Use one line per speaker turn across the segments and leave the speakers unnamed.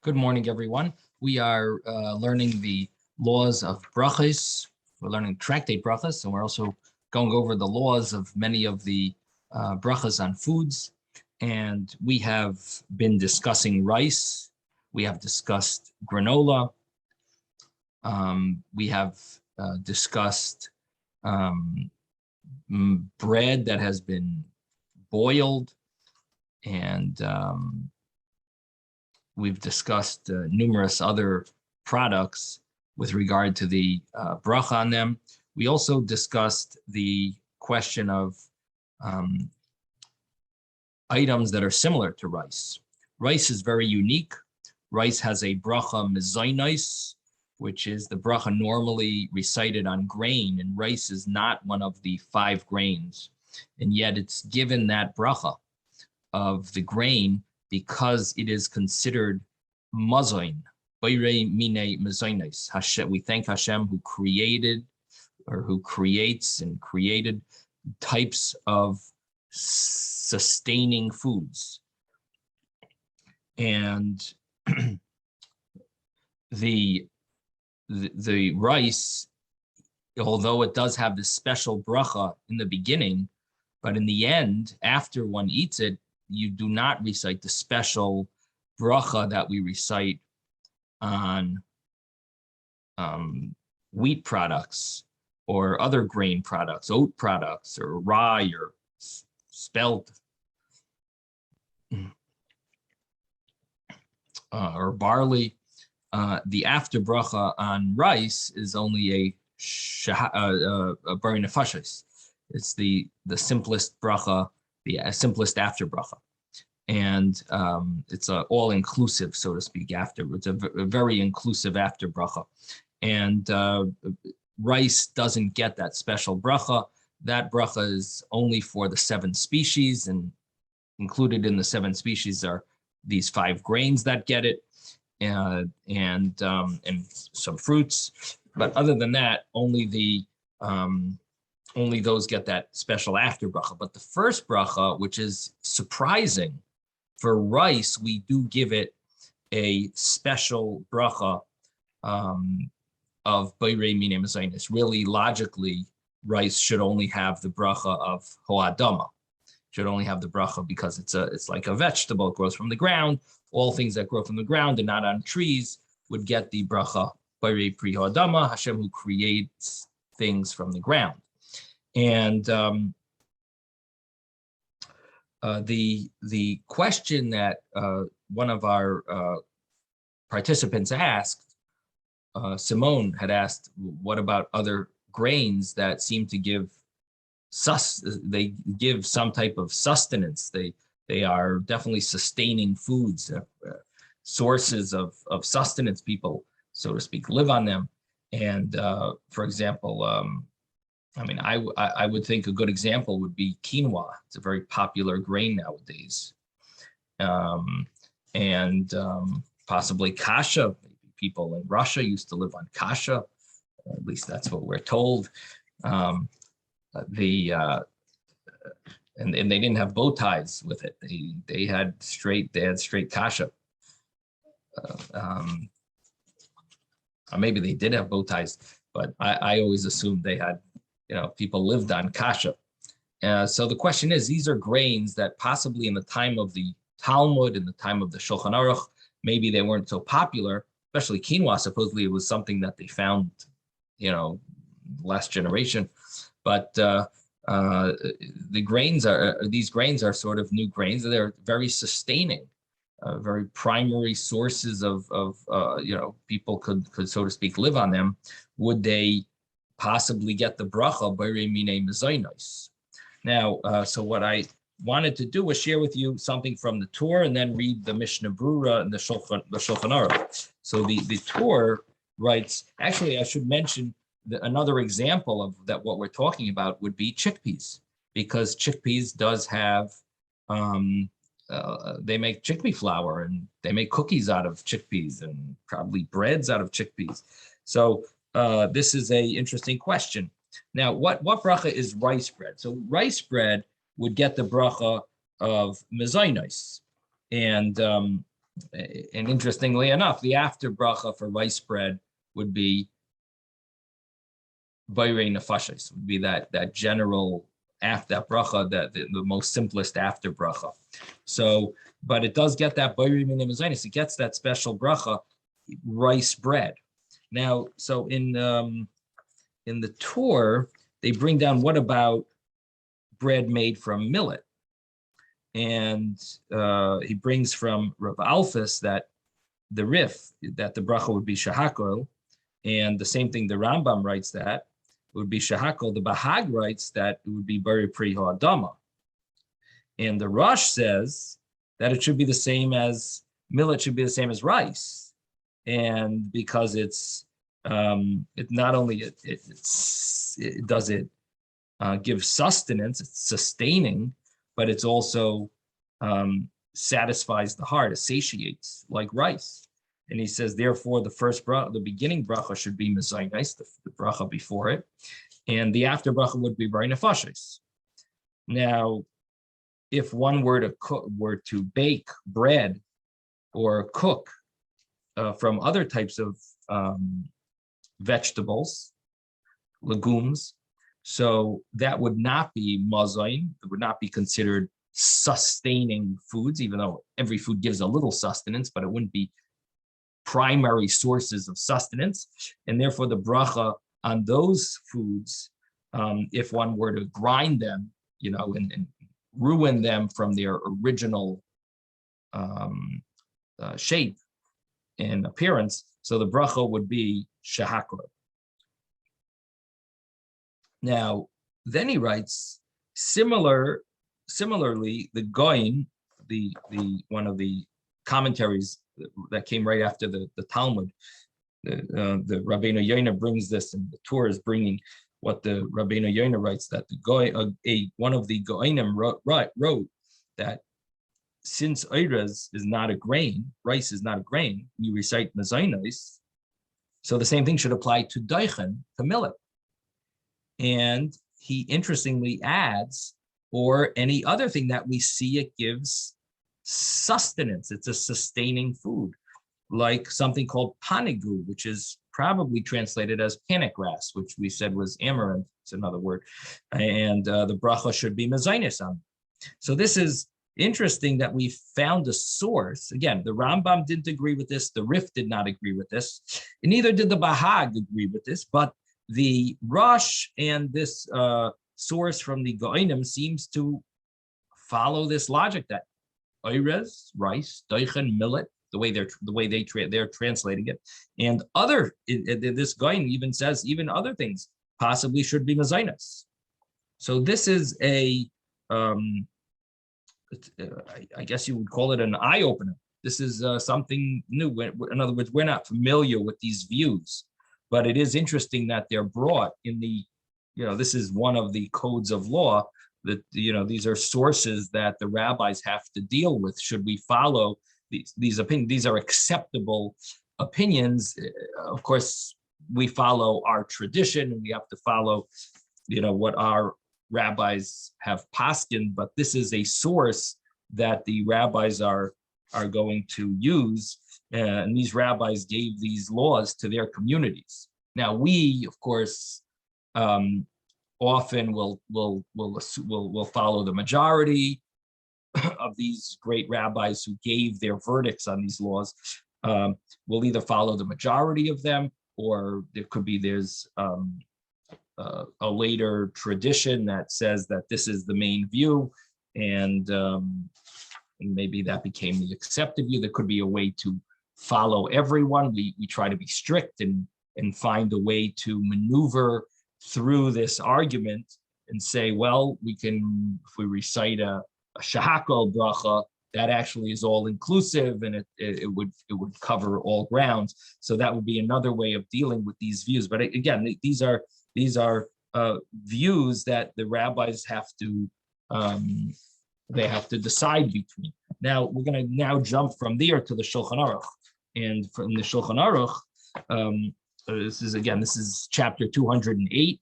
Good morning, everyone. We are learning the laws of Brochos. We're learning Tractate Brochos, and we're also going over the laws of many of the brachas on foods. And we have been discussing rice. We have discussed granola. We have discussed bread that has been boiled, and we've discussed numerous other products with regard to the bracha on them. We also discussed the question of items that are similar to rice. Rice is very unique. Rice has a bracha mezainos, which is the bracha normally recited on grain, and rice is not one of the 5 grains. And yet it's given that bracha of the grain because it is considered mazoin. We thank Hashem who created or who creates and created types of sustaining foods. And the rice, although it does have this special bracha in the beginning, but in the end, after one eats it, you do not recite the special bracha that we recite on wheat products or other grain products, oat products, or rye or spelt or barley. The after bracha on rice is only a bari nefashos. It's the simplest bracha, the simplest after bracha. And it's a all-inclusive, so to speak, after. It's a very inclusive after bracha. And rice doesn't get that special bracha. That bracha is only for the 7 species, and included in the 7 species are these 5 grains that get it, and some fruits. But other than that, only those get that special after bracha. But the first bracha, which is surprising, for rice, we do give it a special bracha of Beirei Mine Mezainis. Really, logically, rice should only have the bracha of Ho'adama. Should only have the bracha because it's like a vegetable. It grows from the ground. All things that grow from the ground and not on trees would get the bracha Beirei Pri Ho'adama, Hashem who creates things from the ground. And the question that one of our participants asked, Simone had asked, what about other grains that seem to give they give some type of sustenance? They are definitely sustaining foods, sources of sustenance. People, so to speak, live on them. And for example, I mean, I would think a good example would be quinoa. It's a very popular grain nowadays. And possibly kasha. People in Russia used to live on kasha. At least that's what we're told. And they didn't have bow ties with it. They had straight kasha. Or maybe they did have bow ties, but I always assumed they had, people lived on kasha. So the question is, these are grains that possibly in the time of the Talmud, in the time of the Shulchan Aruch, maybe they weren't so popular, especially quinoa. Supposedly it was something that they found, last generation. But these grains are sort of new grains. They're very sustaining, very primary sources of people could, so to speak, live on them. Would they possibly get the bracha Beirei Mine Mezainos? Now, so what I wanted to do was share with you something from the Torah and then read the Mishnah Brura and the Shulchan Aruch. So the Torah writes, actually, I should mention another example of that. What we're talking about would be chickpeas, because chickpeas does have, they make chickpea flour and they make cookies out of chickpeas and probably breads out of chickpeas. So this is a interesting question. Now, what bracha is rice bread? So rice bread would get the bracha of mezainos, and And interestingly enough, the after bracha for rice bread would be bayrei nefashos, would be that general after that bracha, that the most simplest after bracha. So, but it does get that bayrei min mezainis. It gets that special bracha, rice bread. Now, so in the Torah, they bring down, what about bread made from millet? And he brings from Rav Alphus that the Rif, that the bracha would be shahakol, and the same thing the Rambam writes that it would be shahakol. The Bahag writes that it would be bari pri ha'adama, and the Rosh says that it should be the same as millet, should be the same as rice, and because it's it not only it does it give sustenance, it's sustaining, but it's also satisfies the heart, it satiates like rice. And he says, therefore, the first bracha, the beginning bracha should be mezainis, the bracha before it, and the after bracha would be bayrei nefashos. Now, if one were to bake bread or cook from other types of vegetables, legumes, so that would not be mazain. It would not be considered sustaining foods, even though every food gives a little sustenance, but it wouldn't be primary sources of sustenance. And therefore, the bracha on those foods, if one were to grind them, and ruin them from their original shape and appearance, so the bracha would be shahakol. Now, then he writes, similarly, the Goin, the one of the commentaries that came right after the Talmud, the Rabbeinu Yonah brings this, and the Torah is bringing what the Rabbeinu Yonah writes, that the Goy, one of the Goinim wrote that since oirez is not a grain, rice is not a grain, you recite mezainos, so the same thing should apply to daichen, to millet. And he interestingly adds, or any other thing that we see it gives sustenance. It's a sustaining food, like something called panigu, which is probably translated as panic grass, which we said was amaranth. It's another word. And the bracha should be mezainis on. So this is interesting that we found a source. Again, the Rambam didn't agree with this. The Rif did not agree with this. And neither did the Bahag agree with this. But the Rosh and this source from the Goinim seems to follow this logic that oirez, rice, daichen, millet, the way they're translating it, and other, this Goin even says even other things possibly should be mezainos. So this is a I guess you would call it an eye opener. This is something new. In other words, we're not familiar with these views, but it is interesting that they're brought in the, this is one of the codes of law that, these are sources that the rabbis have to deal with. Should we follow these opinions? These are acceptable opinions. Of course, we follow our tradition and we have to follow, what our rabbis have paskined, but this is a source that the rabbis are going to use, and these rabbis gave these laws to their communities. Now we, of course, often will follow the majority of these great rabbis who gave their verdicts on these laws. We'll either follow the majority of them, or there's a later tradition that says that this is the main view, and maybe that became the accepted view. There could be a way to follow everyone. We try to be strict and find a way to maneuver through this argument and say, well, if we recite a shahakol bracha, that actually is all inclusive, and it would cover all grounds. So that would be another way of dealing with these views. But again, these are views that the rabbis have to decide between. Now we're going to jump from there to the Shulchan Aruch, and from the Shulchan Aruch, this is chapter 208,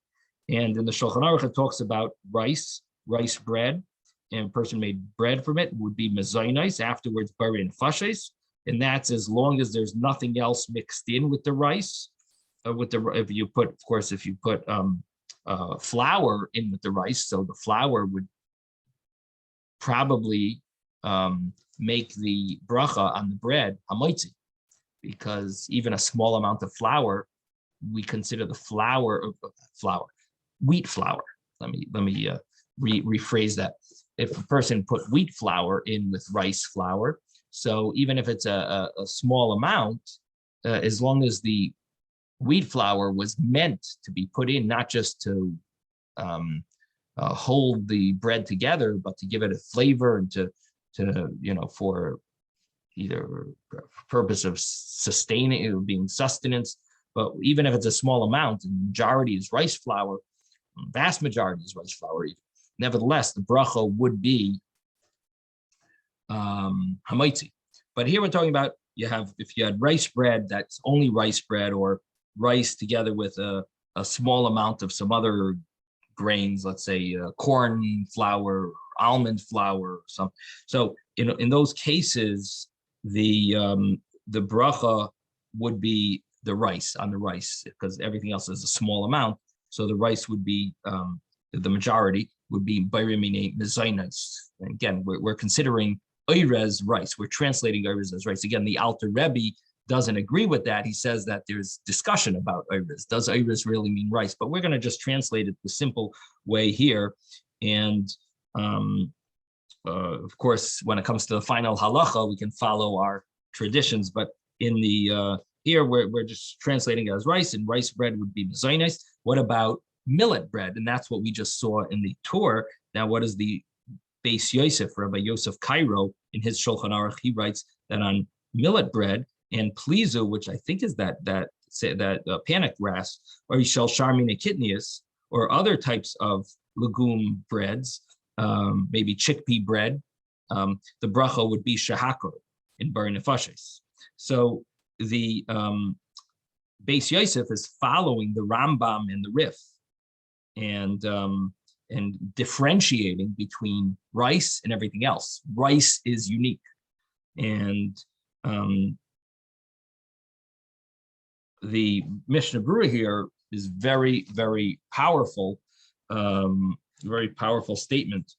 and in the Shulchan Aruch it talks about rice bread, and a person made bread from it would be mezainos, afterwards bayrei nefashos, and that's as long as there's nothing else mixed in with the rice. If you put, of course, if you put flour in with the rice, so the flour would probably make the bracha on the bread hamaitzi, because even a small amount of flour, we consider the wheat flour. Let me rephrase that. If a person put wheat flour in with rice flour, so even if it's a small amount, as long as the wheat flour was meant to be put in, not just to hold the bread together, but to give it a flavor and to for either purpose of sustaining it, being sustenance. But even if it's a small amount, the majority is rice flour, vast majority is rice flour. Nevertheless, the bracha would be hamaitzi. But here we're talking about if you had rice bread, that's only rice bread, or rice together with a small amount of some other grains, let's say corn flour, or almond flour, or something. So in those cases, the bracha would be the rice on the rice, because everything else is a small amount. So the rice would be the majority would be bayrimine mezainis. And again, we're considering oirez rice. We're translating oirez as rice. Again, the Alter Rebbe doesn't agree with that. He says that there's discussion about oirez. Does oirez really mean rice? But we're going to just translate it the simple way here. And of course, when it comes to the final halacha, we can follow our traditions. But in the here, we're just translating it as rice, and rice bread would be mezainis. What about millet bread? And that's what we just saw in the tour. Now, what is the Beis Yosef, Rabbi Yosef Cairo, in his Shulchan Aruch? He writes that on millet bread and plizu, which I think is that panic grass, or yishal sharmine kidneys, or other types of legume breads, maybe chickpea bread, the bracha would be shahakol in bar nefashes. So the Beis Yosef is following the Rambam and the Rif, and differentiating between rice and everything else. Rice is unique, and the Mishnah Berurah here is very, very powerful, very powerful statements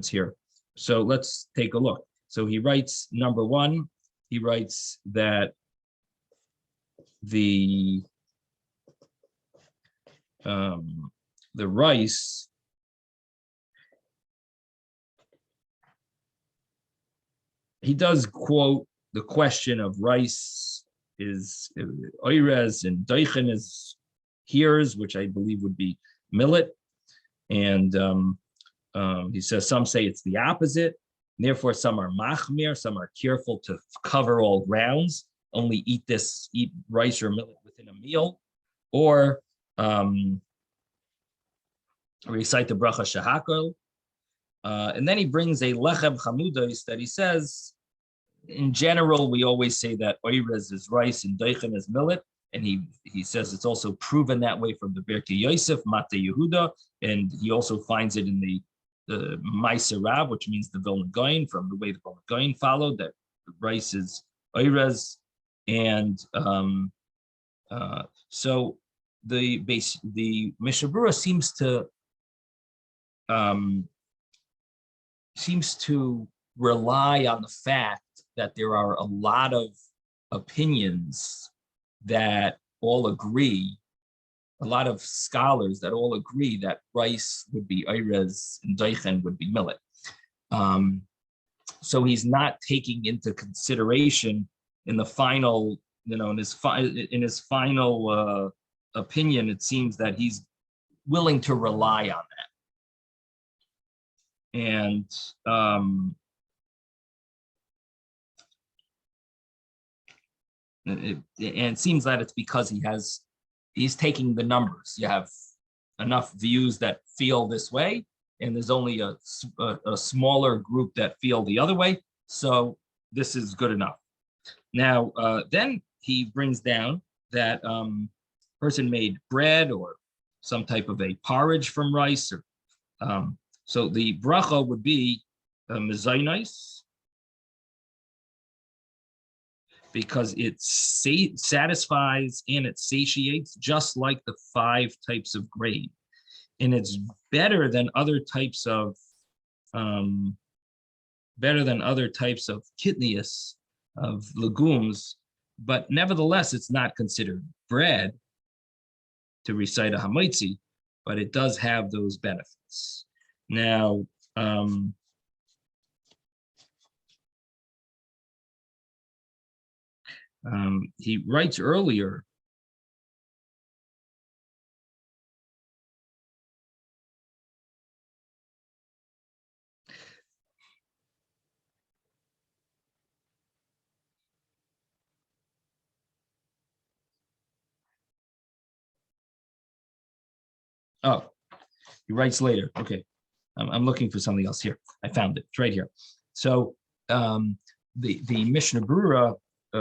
here. So let's take a look. So he writes, number one, he writes that the rice he does quote the question of rice is oirez and daichen is hears, which I believe would be millet. And he says some say it's the opposite. Therefore, some are machmir, some are careful to cover all grounds, only eat rice or millet within a meal, or recite the bracha shahakol. And then he brings a lechem chamudos that he says, in general, we always say that oirez is rice and daichen is millet. And he says it's also proven that way from the Birkei Yosef, Mata Yehuda, and he also finds it in the Ma'aser Rav, which means the Vilna Gaon, from the way the Vilna Gaon followed, that rice is oirez. And so the Mishnah Berurah seems to rely on the fact that there are a lot of opinions that all agree, a lot of scholars that all agree that rice would be oirez and daichen would be millet. So he's not taking into consideration in the final, in his final opinion, it seems that he's willing to rely on that. And it seems that it's because he's taking the numbers. You have enough views that feel this way, and there's only a smaller group that feel the other way. So this is good enough. Now, then he brings down that person made bread or some type of a porridge from rice, or so the bracha would be mezainis, because it satisfies and it satiates just like the 5 types of grain. And it's better than other types of kitnius, of legumes, but nevertheless, it's not considered bread to recite a hamaitzi, but it does have those benefits. Now, he writes earlier, oh, he writes later. Okay, I'm looking for something else here. I found it. It's right here. So the Mishnah Berurah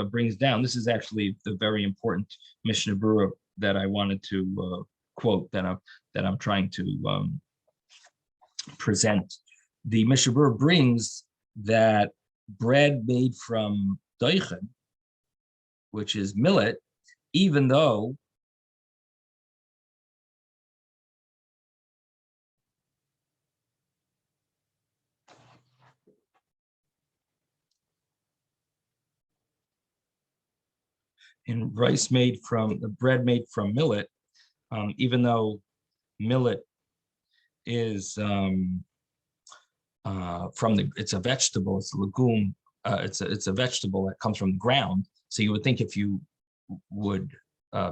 brings down. This is actually the very important Mishnah Berurah that I wanted to quote, that I'm trying to present. The Mishnah Berurah brings that bread made from doichen, which is millet, even though in rice made from the bread made from millet, even though millet is it's a vegetable, it's a legume, it's a vegetable that comes from the ground. So you would think if you would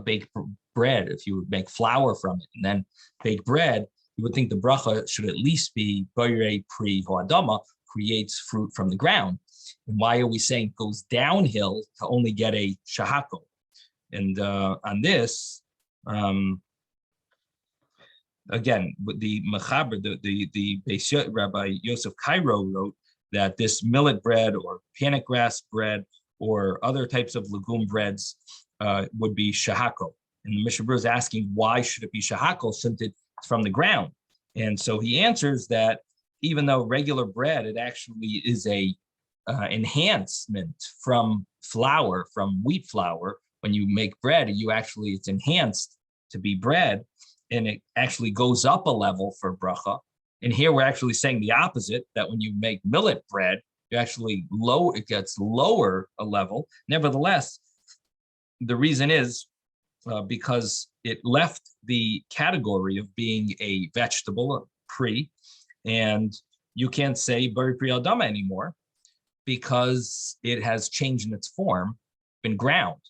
bake bread, if you would make flour from it and then bake bread, you would think the bracha should at least be boirei pri ho'adama, creates fruit from the ground. And why are we saying it goes downhill to only get a shahako? And on this, again, the Mechaber, the Beis Rabbi Yosef Cairo wrote that this millet bread or panic grass bread or other types of legume breads would be shahako. And the Mishnah Berurah is asking, why should it be shahako since it's from the ground? And so he answers that even though regular bread, it actually is a enhancement from flour, from wheat flour. When you make bread, it's enhanced to be bread, and it actually goes up a level for bracha. And here we're actually saying the opposite, that when you make millet bread, it gets lower a level. Nevertheless, the reason is because it left the category of being a vegetable, a pri, and you can't say bari pri adama anymore because it has changed in its form, been ground.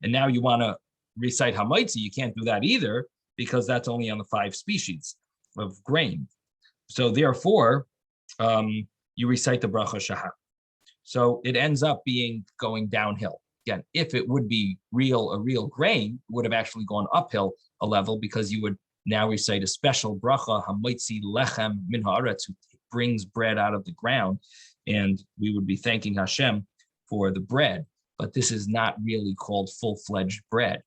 And now you want to recite hamaitzi, you can't do that either because that's only on the 5 species of grain. So therefore, you recite the bracha shahar. So it ends up going downhill. Again, if it would be a real grain, it would have actually gone uphill a level because you would now recite a special bracha, hamaitzi lechem min haaretz, who brings bread out of the ground, and we would be thanking Hashem for the bread. But this is not really called full-fledged bread.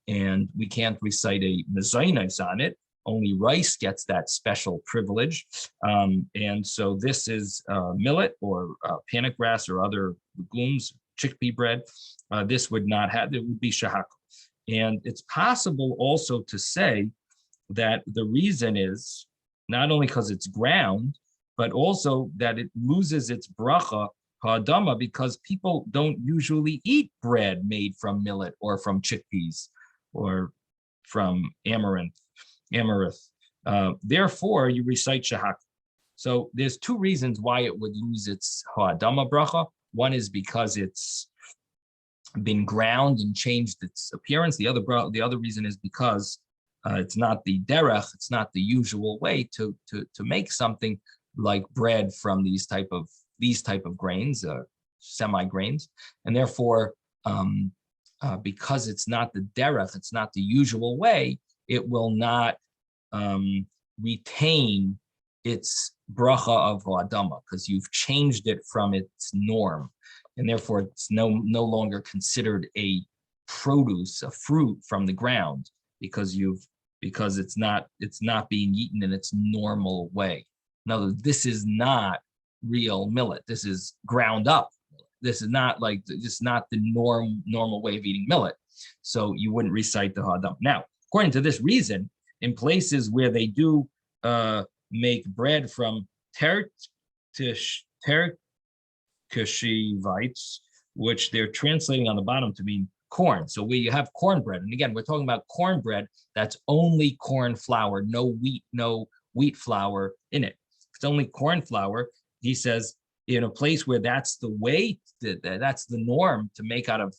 And we can't recite a mezainos on it. Only rice gets that special privilege. And so this is millet or panic grass or other legumes, chickpea bread. This would not have, it would be shahako. And it's possible also to say that the reason is not only because it's ground, but also that it loses its bracha ha'adama because people don't usually eat bread made from millet or from chickpeas or from amaranth. Therefore, you recite shahak. So there's 2 reasons why it would lose its ha'adama bracha. One is because it's been ground and changed its appearance. The other reason is because it's not the derech, it's not the usual way to make something like bread from these type of grains, semi-grains, and therefore, because it's not the derech, it's not the usual way, it will not retain its bracha of ha'adama because you've changed it from its norm, and therefore it's no longer considered a produce, a fruit from the ground because it's not being eaten in its normal way. In other words, this is not real millet. This is ground up millet. this is not like just not the normal way of eating millet. So you wouldn't recite the Hadam. Now, according to this reason, in places where they do make bread from terkeshivites, which they're translating on the bottom to mean corn. So where you have cornbread, and again, we're talking about cornbread that's only corn flour, no wheat flour in it. It's only corn flour. He says in a place where that's the way, that's the norm to make out of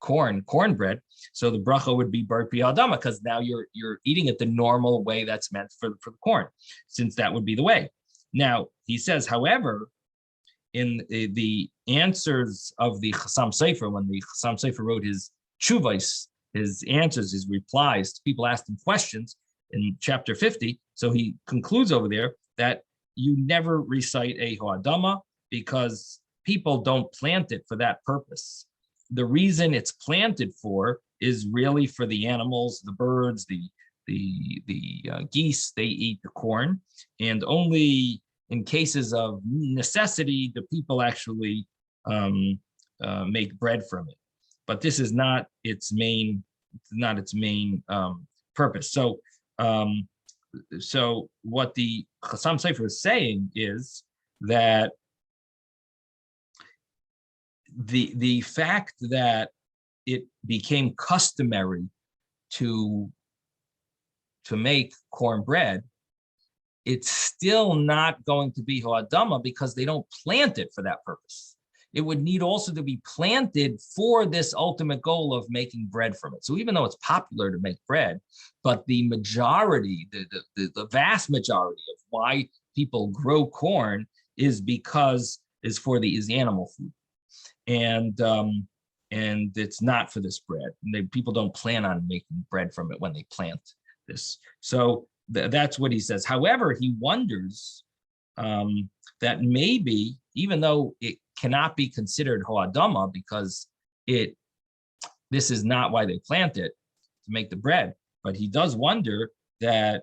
cornbread. So the bracha would be bar pi adama, because now you're eating it the normal way that's meant for the corn, since that would be the way. Now he says, however, in the answers of the Chassam Sofer, when the Chassam Sofer wrote his tshuvos, his answers, his replies, people asked him questions in chapter 50. So he concludes over there that you never recite a ho'adama because people don't plant it for that purpose. The reason it's planted for is really for the animals, the birds, the geese. They eat the corn, and only in cases of necessity do people actually make bread from it. But this is not its main purpose. So so what the Chassam Sofer is saying is that the fact that it became customary to make cornbread, it's still not going to be ho'adama because they don't plant it for that purpose. It would need also to be planted for this ultimate goal of making bread from it. So even though it's popular to make bread, but the majority, the vast majority of why people grow corn is for the animal food. And it's not for this bread. People don't plan on making bread from it when they plant this. So that's what he says. However, he wonders that maybe, even though it cannot be considered ho'adama because this is not why they plant it, to make the bread, but he does wonder that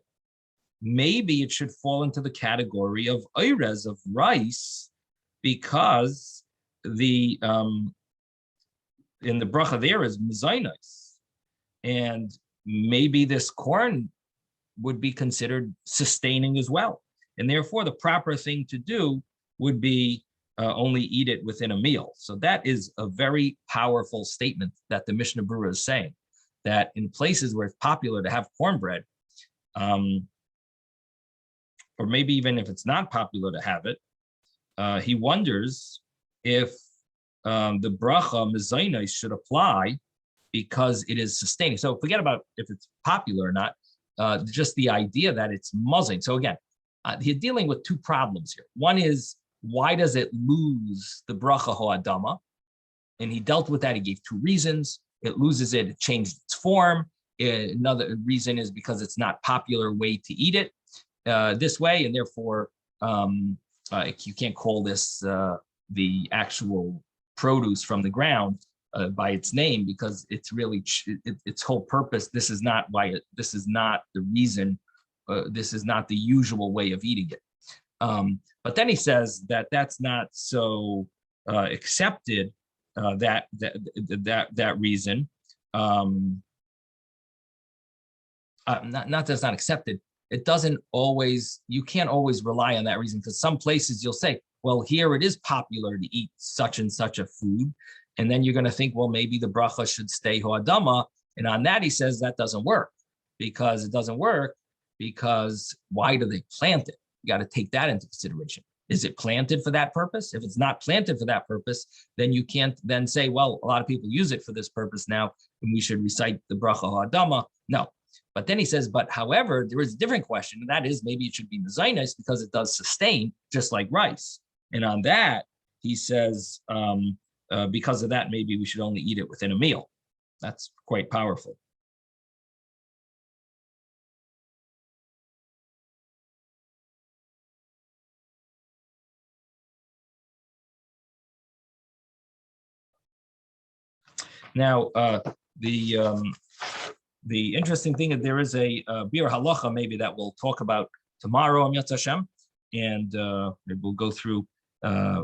maybe it should fall into the category of oirez, of rice, because in the bracha there is mezainos, and maybe this corn would be considered sustaining as well, and therefore the proper thing to do would be only eat it within a meal. So that is a very powerful statement that the Mishnah Berurah is saying, that in places where it's popular to have cornbread, or maybe even if it's not popular to have it, he wonders if the bracha mezainos should apply because it is sustaining. So forget about if it's popular or not, just the idea that it's muzzing. So again, he's dealing with two problems here. One is, why does it lose the bracha ho'adama? And he dealt with that. He gave two reasons. It loses it, it changed its form. Another reason is because it's not popular way to eat it this way, and therefore you can't call this the actual produce from the ground by its name, because it's really its whole purpose. This is not why this is not the reason. This is not the usual way of eating it. But then he says that that's not so accepted. That reason, not that's not accepted. It doesn't always. You can't always rely on that reason, because some places you'll say, well, here it is popular to eat such and such a food, and then you're going to think, well, maybe the bracha should stay ho'adama, and on that he says that doesn't work, because it doesn't work because why do they plant it? You got to take that into consideration. Is it planted for that purpose? If it's not planted for that purpose, then you can't then say, well, a lot of people use it for this purpose now, and we should recite the bracha ho'adama. No. But then he says, but however, there is a different question, and that is maybe it should be mezainos because it does sustain, just like rice. And on that, he says, because of that, maybe we should only eat it within a meal. That's quite powerful. Now, the interesting thing is there is a bir halacha maybe that we'll talk about tomorrow, Yatz Hashem, and we'll go through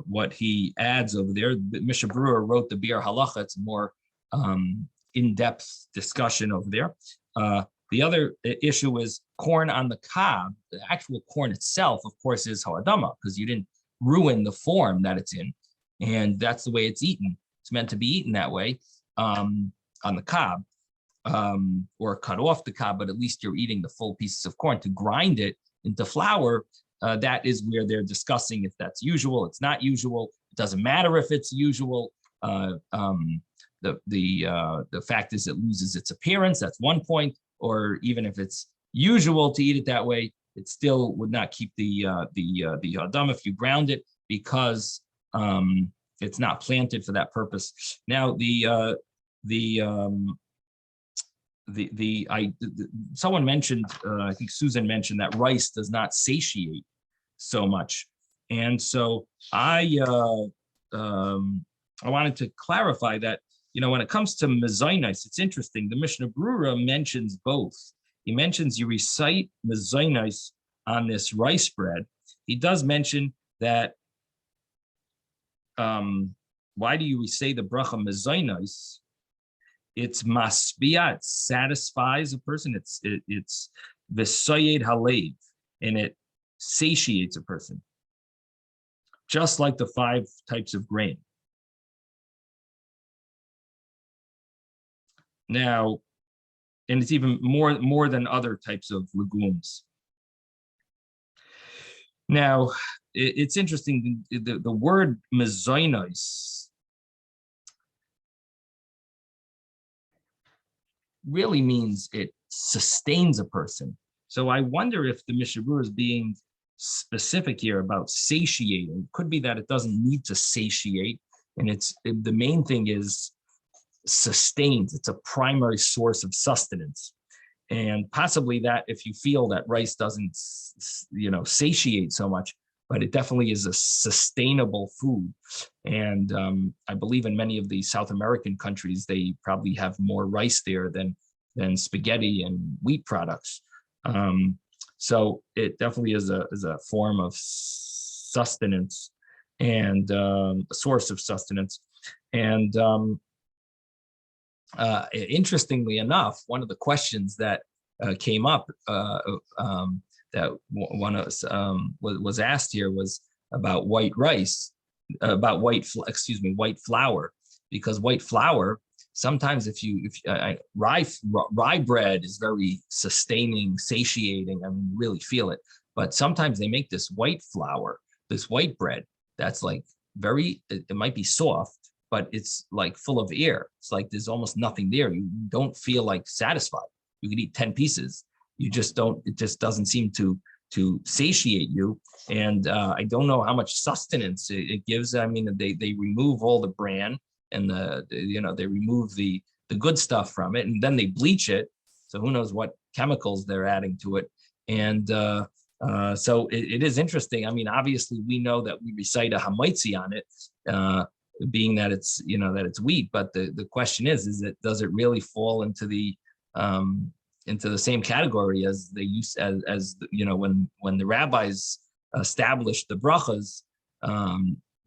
what he adds over there. Mishnah Berurah wrote the Biur Halacha. It's a more in-depth discussion over there. The other issue is corn on the cob. The actual corn itself, of course, is ha'adama, because you didn't ruin the form that it's in, and that's the way it's eaten. It's meant to be eaten that way, on the cob, or cut off the cob, but at least you're eating the full pieces of corn. To grind it into flour, that is where they're discussing if that's usual, it's not usual. It doesn't matter if it's usual. The fact is it loses its appearance. That's one point. Or even if it's usual to eat it that way, it still would not keep the hadam if you ground it, because it's not planted for that purpose. Now someone mentioned, I think Susan mentioned, that rice does not satiate so much, and so I wanted to clarify that. When it comes to mezainos, it's interesting. The Mishnah Berurah mentions both. He mentions you recite mezainos on this rice bread. He does mention that. Why do you say the bracha mezainos? It's masbia. It satisfies a person. It's v'soyed halev, and it satiates a person, just like the 5 types of grain. Now, and it's even more than other types of legumes. Now, it's interesting, the word mezainos really means it sustains a person. So I wonder if the Mishnah Berurah is being specific here about satiating. It could be that it doesn't need to satiate, and the main thing is sustains. It's a primary source of sustenance, and possibly that if you feel that rice doesn't satiate so much, but it definitely is a sustainable food. And I believe in many of the South American countries, they probably have more rice there than spaghetti and wheat products. So it definitely is a form of sustenance, and a source of sustenance. And interestingly enough, one of the questions that came up that one of us was asked here was about white rice, about white flour, because white flour, sometimes rye bread is very sustaining, satiating. I mean, you really feel it. But sometimes they make this white flour, this white bread, that's like it might be soft, but it's like full of air. It's like there's almost nothing there. You don't feel like satisfied. You could eat 10 pieces. You just don't, it just doesn't seem to satiate you. And I don't know how much sustenance it gives. I mean, they remove all the bran and they remove the good stuff from it, and then they bleach it. So who knows what chemicals they're adding to it. And so it is interesting. I mean, obviously we know that we recite a hamaitzi on it, being that it's, that it's wheat, but the question is does it really fall into the same category as they used as when the rabbis established the brachas,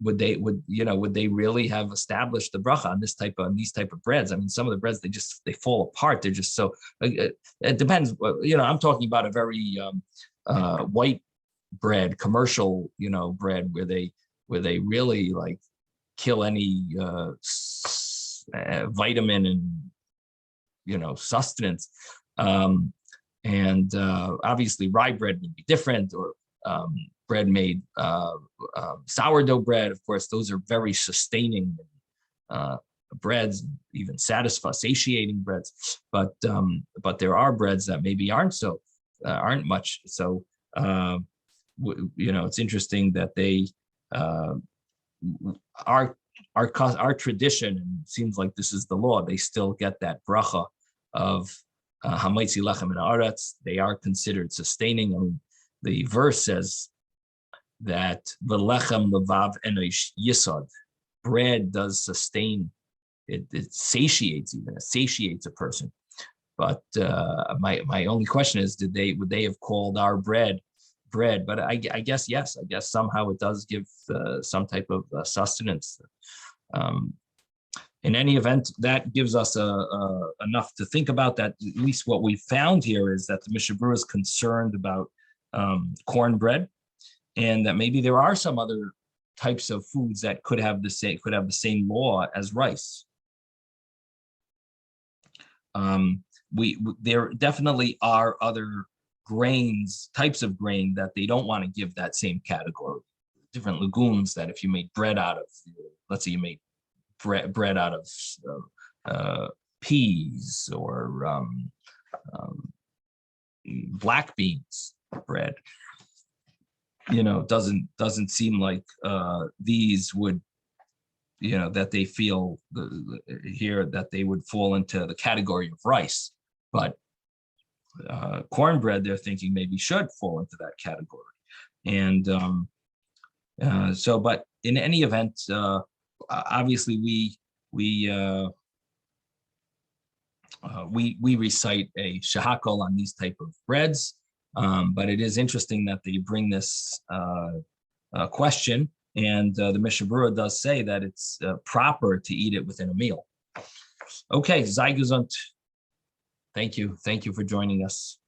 would they really have established the bracha on these type of breads? I mean, some of the breads, they fall apart. They're just so, it depends. I'm talking about a very white bread, commercial, bread where they really like kill any vitamin and sustenance. And obviously rye bread would be different, or bread made, sourdough bread, of course, those are very sustaining breads, even satiating breads. But there are breads that maybe aren't much. So it's interesting that they our tradition, and it seems like this is the law, they still get that bracha of hamaitzi lechem and aretz. They are considered sustaining. I mean, the verse says that v'lechem levav enosh yisod, bread does sustain. It satiates, even it satiates a person. But my only question is, would they have called our bread bread, but I guess, yes, I guess somehow it does give some type of sustenance. In any event, that gives us enough to think about. That at least what we found here is that the Mishnah Berurah is concerned about cornbread, and that maybe there are some other types of foods that could have the same law as rice. There definitely are other grains, types of grain that they don't want to give that same category. Different legumes that if you made bread out of, let's say you made bread out of peas or black beans bread, doesn't seem like these would, that they feel here that they would fall into the category of rice, but cornbread they're thinking maybe should fall into that category. And but in any event, obviously we recite a shehakol on these type of breads, but it is interesting that they bring this question, and the Mishnah Berurah does say that it's proper to eat it within a meal. Okay, sei gesund. Thank you for joining us.